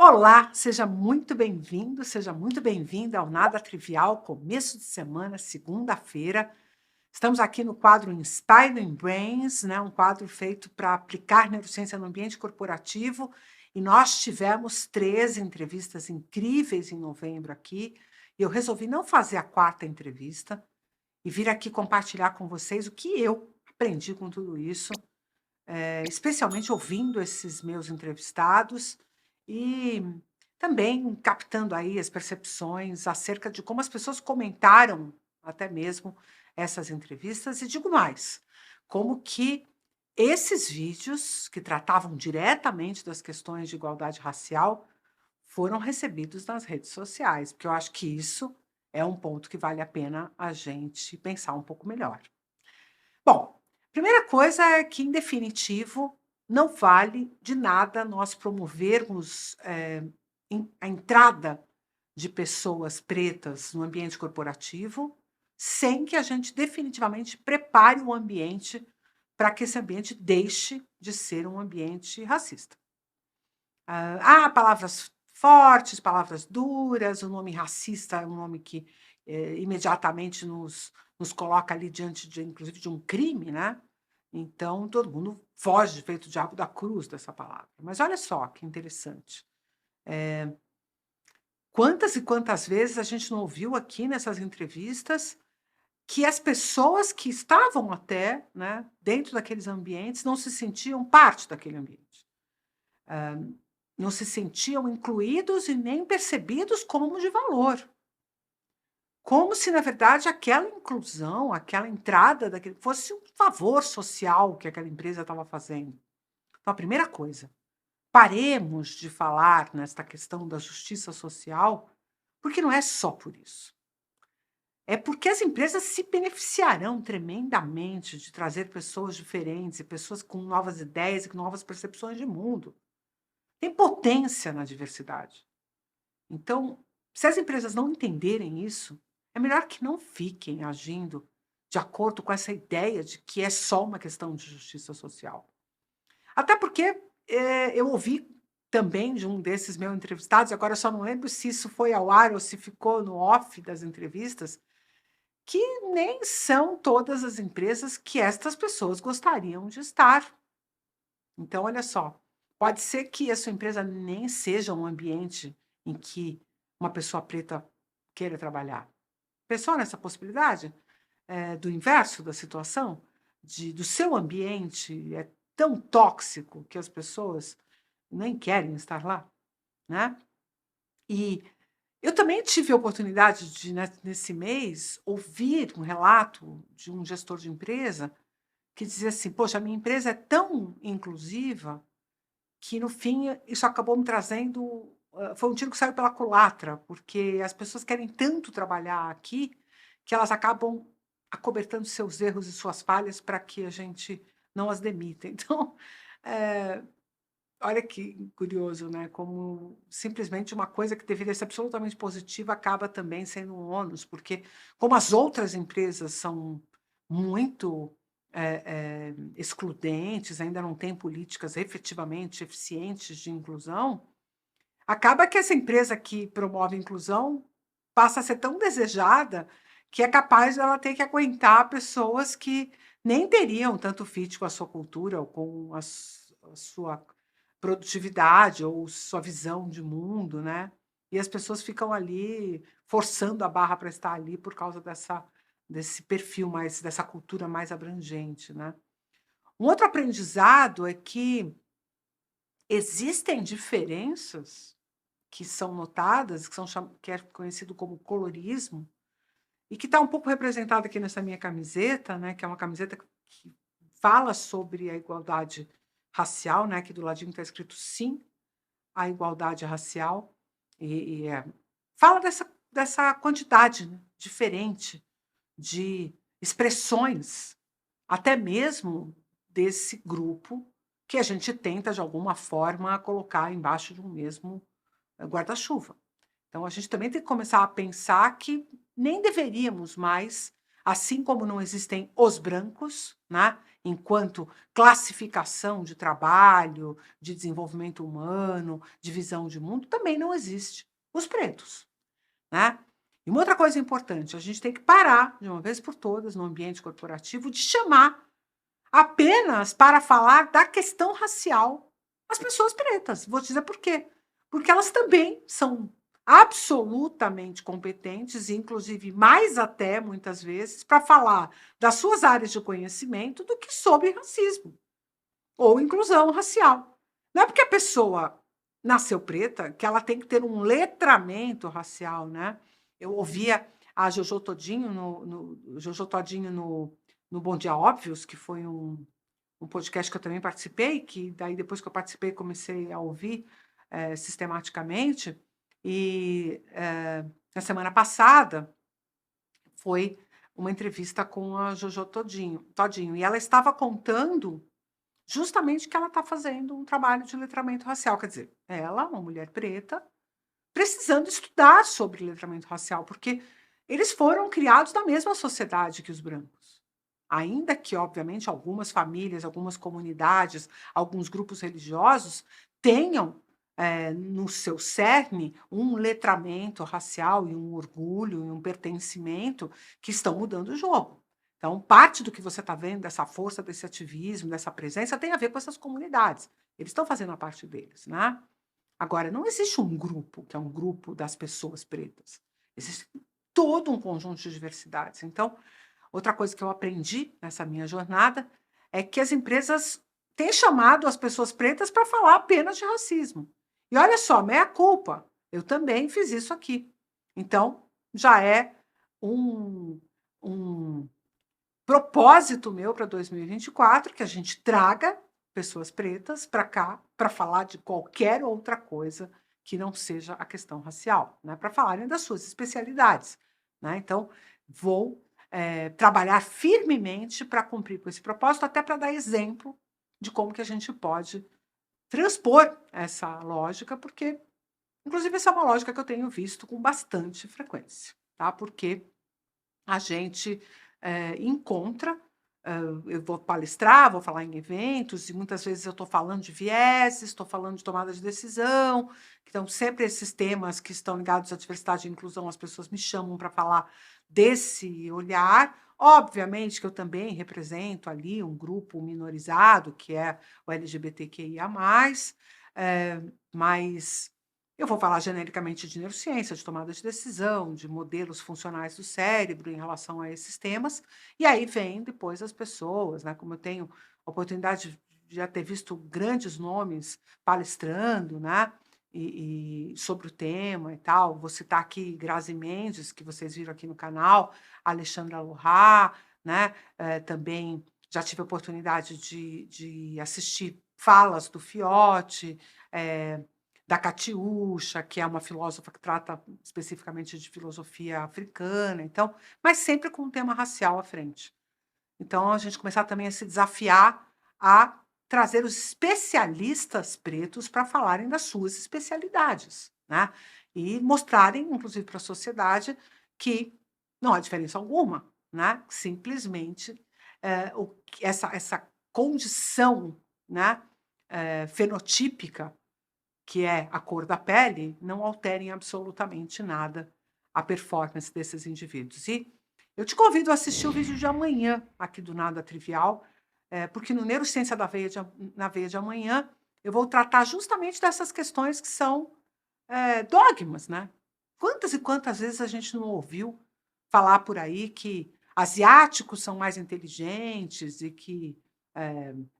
Olá, seja muito bem-vindo, seja muito bem-vinda ao Nada Trivial, começo de semana, segunda-feira. Estamos aqui no quadro Inspiring Brains, né, um quadro feito para aplicar neurociência no ambiente corporativo, e nós tivemos 13 entrevistas incríveis em novembro aqui, e eu resolvi não fazer a quarta entrevista e vir aqui compartilhar com vocês o que eu aprendi com tudo isso, especialmente ouvindo esses meus entrevistados e também captando aí as percepções acerca de como as pessoas comentaram até mesmo essas entrevistas. E digo mais, como que esses vídeos que tratavam diretamente das questões de igualdade racial foram recebidos nas redes sociais, porque eu acho que isso é um ponto que vale a pena a gente pensar um pouco melhor. Bom, primeira coisa é que, em definitivo, não vale de nada nós promovermos a entrada de pessoas pretas no ambiente corporativo sem que a gente definitivamente prepare o ambiente para que esse ambiente deixe de ser um ambiente racista. Há palavras fortes, palavras duras, o nome racista é um nome que imediatamente nos coloca ali diante, inclusive, de um crime, né? Então, todo mundo foge feito o diabo da cruz dessa palavra. Mas olha só que interessante. Quantas e quantas vezes a gente não ouviu aqui nessas entrevistas que as pessoas que estavam até, né, dentro daqueles ambientes não se sentiam parte daquele ambiente. Não se sentiam incluídos e nem percebidos como de valor. Como se, na verdade, aquela inclusão, aquela entrada daquele fosse um favor social que aquela empresa estava fazendo. Então, a primeira coisa, paremos de falar nesta questão da justiça social, porque não é só por isso. É porque as empresas se beneficiarão tremendamente de trazer pessoas diferentes e pessoas com novas ideias e com novas percepções de mundo. Tem potência na diversidade. Então, se as empresas não entenderem isso, é melhor que não fiquem agindo de acordo com essa ideia de que é só uma questão de justiça social. Até porque eu ouvi também de um desses meus entrevistados, agora eu só não lembro se isso foi ao ar ou se ficou no off das entrevistas, que nem são todas as empresas que estas pessoas gostariam de estar. Então, olha só, pode ser que a sua empresa nem seja um ambiente em que uma pessoa preta queira trabalhar. Pensou nessa possibilidade? Do inverso da situação? Do seu ambiente é tão tóxico que as pessoas nem querem estar lá, né? E eu também tive a oportunidade de, nesse mês, ouvir um relato de um gestor de empresa que dizia assim: poxa, a minha empresa é tão inclusiva que, no fim, isso acabou me trazendo. Foi um tiro que saiu pela culatra, porque as pessoas querem tanto trabalhar aqui que elas acabam acobertando seus erros e suas falhas para que a gente não as demita. Então, eh, olha que curioso, né? Como simplesmente uma coisa que deveria ser absolutamente positiva acaba também sendo um ônus, porque, como as outras empresas são muito excludentes, ainda não têm políticas efetivamente eficientes de inclusão, acaba que essa empresa que promove inclusão passa a ser tão desejada que é capaz de ela ter que aguentar pessoas que nem teriam tanto fit com a sua cultura ou com a sua produtividade ou sua visão de mundo, né? E as pessoas ficam ali forçando a barra para estar ali por causa desse perfil mais, dessa cultura mais abrangente, né? Um outro aprendizado é que existem diferenças que são notadas, que é conhecido como colorismo, e que está um pouco representado aqui nessa minha camiseta, né, que é uma camiseta que fala sobre a igualdade racial, né, aqui do ladinho está escrito sim à igualdade racial, fala dessa quantidade, né, diferente de expressões, até mesmo desse grupo que a gente tenta, de alguma forma, colocar embaixo de um mesmo guarda-chuva. Então, a gente também tem que começar a pensar que nem deveríamos mais, assim como não existem os brancos, né? enquanto classificação de trabalho, de desenvolvimento humano, de visão de mundo, também não existe. Os pretos, né? E uma outra coisa importante, a gente tem que parar, de uma vez por todas, no ambiente corporativo, de chamar apenas para falar da questão racial as pessoas pretas. Vou te dizer por quê. Porque elas também são absolutamente competentes, inclusive mais até, muitas vezes, para falar das suas áreas de conhecimento do que sobre racismo ou inclusão racial. Não é porque a pessoa nasceu preta que ela tem que ter um letramento racial, né? Eu ouvia a Jojo Todinho Jojo Todinho no Bom Dia Óbvios, que foi um podcast que eu também participei, que daí depois que eu participei comecei a ouvir sistematicamente, e na semana passada foi uma entrevista com a Jojo Todinho, e ela estava contando justamente que ela está fazendo um trabalho de letramento racial, quer dizer, ela, uma mulher preta, precisando estudar sobre letramento racial, porque eles foram criados na mesma sociedade que os brancos. Ainda que, obviamente, algumas famílias, algumas comunidades, alguns grupos religiosos tenham no seu cerne um letramento racial e um orgulho e um pertencimento que estão mudando o jogo. Então, parte do que você está vendo, dessa força, desse ativismo, dessa presença, tem a ver com essas comunidades. Eles estão fazendo a parte deles, né? Agora, não existe um grupo, que é um grupo das pessoas pretas. Existe todo um conjunto de diversidades. Então, outra coisa que eu aprendi nessa minha jornada é que as empresas têm chamado as pessoas pretas para falar apenas de racismo. E olha só, meia culpa, eu também fiz isso aqui. Então, já é um propósito meu para 2024 que a gente traga pessoas pretas para cá para falar de qualquer outra coisa que não seja a questão racial, né? Para falarem das suas especialidades, né? Então, vou trabalhar firmemente para cumprir com esse propósito, até para dar exemplo de como que a gente pode transpor essa lógica, porque, inclusive, essa é uma lógica que eu tenho visto com bastante frequência, tá? Porque a gente encontra, eu vou palestrar, vou falar em eventos, e muitas vezes eu estou falando de vieses, estou falando de tomada de decisão, então sempre esses temas que estão ligados à diversidade e inclusão, as pessoas me chamam para falar desse olhar. Obviamente que eu também represento ali um grupo minorizado, que é o LGBTQIA+, mas eu vou falar genericamente de neurociência, de tomada de decisão, de modelos funcionais do cérebro em relação a esses temas, e aí vem depois as pessoas, né? Como eu tenho a oportunidade de já ter visto grandes nomes palestrando, né? Sobre o tema e tal. Vou citar aqui Grazi Mendes, que vocês viram aqui no canal, Alexandra Lohá, né? Também já tive a oportunidade de assistir falas do Fiote, da Catiúcha, que é uma filósofa que trata especificamente de filosofia africana, então, mas sempre com um tema racial à frente. Então, a gente começar também a se desafiar a trazer os especialistas pretos para falarem das suas especialidades, né? E mostrarem, inclusive, para a sociedade que não há diferença alguma, né? Simplesmente essa condição, né, fenotípica, que é a cor da pele, não alterem absolutamente nada a performance desses indivíduos. E eu te convido a assistir o vídeo de amanhã, aqui do Nada Trivial, porque no Neurociência na Veia de amanhã eu vou tratar justamente dessas questões que são dogmas, né? Quantas e quantas vezes a gente não ouviu falar por aí que asiáticos são mais inteligentes e que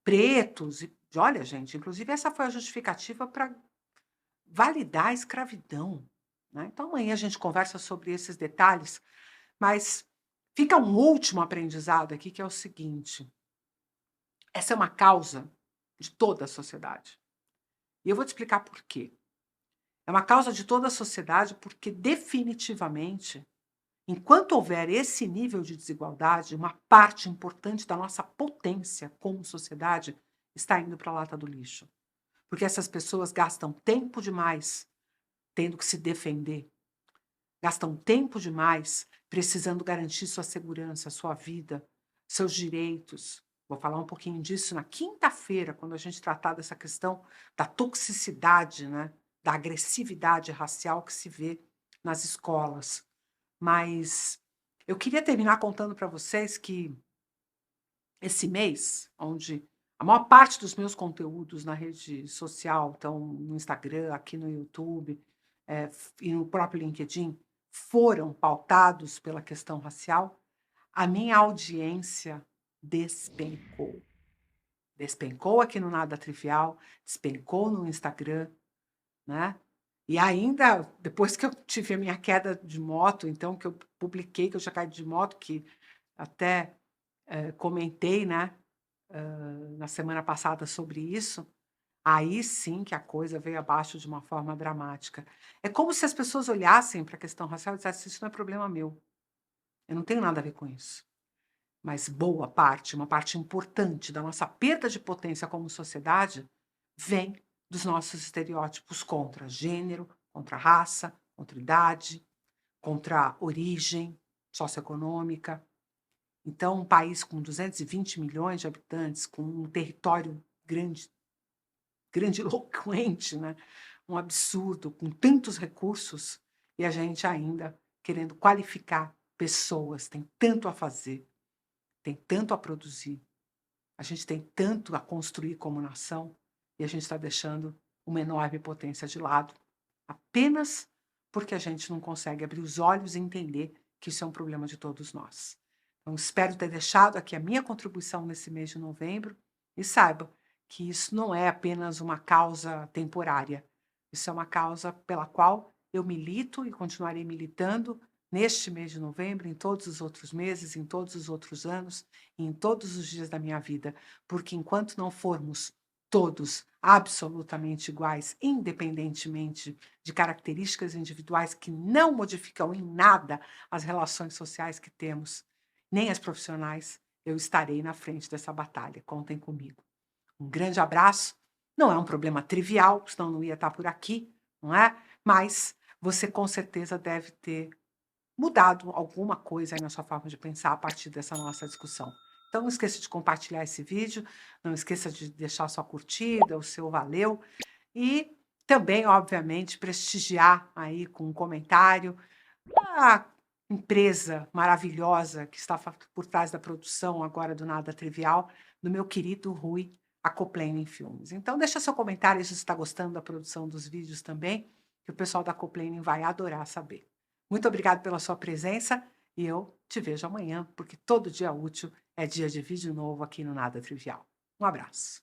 pretos... Olha, gente, inclusive essa foi a justificativa para validar a escravidão, né? Então, amanhã a gente conversa sobre esses detalhes, mas fica um último aprendizado aqui, que é o seguinte: essa é uma causa de toda a sociedade. E eu vou te explicar por quê. É uma causa de toda a sociedade porque, definitivamente, enquanto houver esse nível de desigualdade, uma parte importante da nossa potência como sociedade está indo para a lata do lixo. Porque essas pessoas gastam tempo demais tendo que se defender, gastam tempo demais precisando garantir sua segurança, sua vida, seus direitos, Vou falar um pouquinho disso na quinta-feira, quando a gente tratar dessa questão da toxicidade, né, da agressividade racial que se vê nas escolas. Mas eu queria terminar contando para vocês que esse mês, onde a maior parte dos meus conteúdos na rede social estão no Instagram, aqui no YouTube, e no próprio LinkedIn, foram pautados pela questão racial, a minha audiência despencou. Despencou aqui no Nada Trivial, despencou no Instagram, né? E ainda, depois que eu tive a minha queda de moto, então, que eu publiquei que eu tinha caído de moto, que até comentei, né, na semana passada sobre isso, aí sim que a coisa veio abaixo de uma forma dramática. É como se as pessoas olhassem para a questão racial e dissessem: isso não é problema meu, eu não tenho nada a ver com isso. Mas boa parte, uma parte importante da nossa perda de potência como sociedade vem dos nossos estereótipos contra gênero, contra raça, contra idade, contra origem socioeconômica. Então, um país com 220 milhões de habitantes, com um território grande, grandiloquente, né? Um absurdo, com tantos recursos, e a gente ainda querendo qualificar pessoas, tem tanto a fazer, tem tanto a produzir, a gente tem tanto a construir como nação, e a gente está deixando uma enorme potência de lado, apenas porque a gente não consegue abrir os olhos e entender que isso é um problema de todos nós. Então, espero ter deixado aqui a minha contribuição nesse mês de novembro, e saiba que isso não é apenas uma causa temporária, isso é uma causa pela qual eu milito e continuarei militando neste mês de novembro, em todos os outros meses, em todos os outros anos, e em todos os dias da minha vida, porque enquanto não formos todos absolutamente iguais, independentemente de características individuais que não modificam em nada as relações sociais que temos, nem as profissionais, eu estarei na frente dessa batalha. Contem comigo. Um grande abraço. Não é um problema trivial, senão não ia estar por aqui, não é? Mas você com certeza deve ter mudado alguma coisa aí na sua forma de pensar a partir dessa nossa discussão. Então não esqueça de compartilhar esse vídeo, não esqueça de deixar sua curtida, o seu valeu e também, obviamente, prestigiar aí com um comentário a empresa maravilhosa que está por trás da produção agora do Nada Trivial, do meu querido Rui, a Coplanning Filmes. Então deixa seu comentário se você está gostando da produção dos vídeos também, que o pessoal da Coplanning vai adorar saber. Muito obrigada pela sua presença e eu te vejo amanhã, porque todo dia útil é dia de vídeo novo aqui no Nada Trivial. Um abraço.